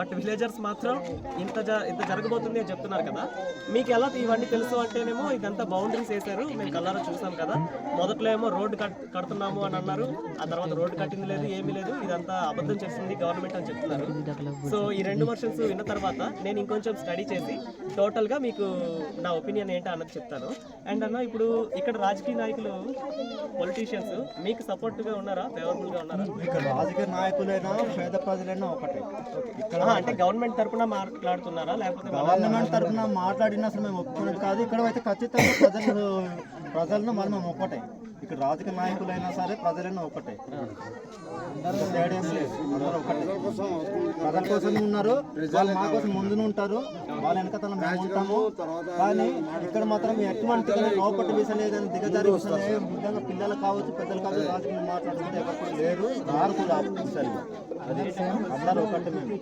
But villagers మాత్రం ఇంత జరగబోతుంది అని చెప్తున్నారు కదా. మీకు ఎలా ఇవన్నీ తెలుసు అంటేనేమో ఇదంతా బౌండరీస్ వేశారు, మేము కళ్ళారా చూసాం కదా. మొదట్లో ఏమో రోడ్డు కడుతున్నాము అని అన్నారు, ఆ తర్వాత రోడ్డు కట్టింది లేదు, ఏమీ లేదు, ఇదంతా అబద్ధం చేస్తుంది గవర్నమెంట్ అని చెప్తున్నారు. సో ఈ 2 వర్షన్స్ విన్న తర్వాత నేను ఇంకొంచెం స్టడీ చేసి టోటల్గా మీకు నా ఒపీనియన్ ఏంటో అన్నది చెప్తాను. అండ్ అన్న, ఇప్పుడు ఇక్కడ రాజకీయ నాయకులు పొలిటీషియన్స్ మీకు సపోర్ట్గా ఉన్నారా, ఫేవరబుల్గా ఉన్నారా? ఇక్కడ రాజకీయ నాయకులైనా పేద ప్రజలైనా ఒకటే. ఇక్కడ అంటే గవర్నమెంట్ తరఫున మాట్లాడుతున్నారా, లేకపోతే గవర్నమెంట్ తరఫున మాట్లాడినా అసలు మేము ఒప్పుకునేది కాదు. ఇక్కడ అయితే ఖచ్చితంగా ప్రజలను మనం ఒకటే. ఇక్కడ రాజకీయ నాయకులైనా సరే ప్రజలైనా ఒకటే, తేడేం లేదు, అందరూ ఒకటే. ప్రజల కోసం ఉన్నారు, వాళ్ళు మా కోసం ముందు ఉంటారు, వాళ్ళ వెనకతల మేము ఉంటాము. కానీ ఇక్కడ మాత్రం ఎటువంటి లోపటి విషయం లేదని దిగజారి విషయం ముఖ్యంగా పిల్లలు కావచ్చు, పెద్దలు కావచ్చు, రాజకీయం మాట్లాడుకుంటే ఎవరు లేరు, రారు కూడా ఆఫీసర్లు. అది అందరూ ఒకటి మేము.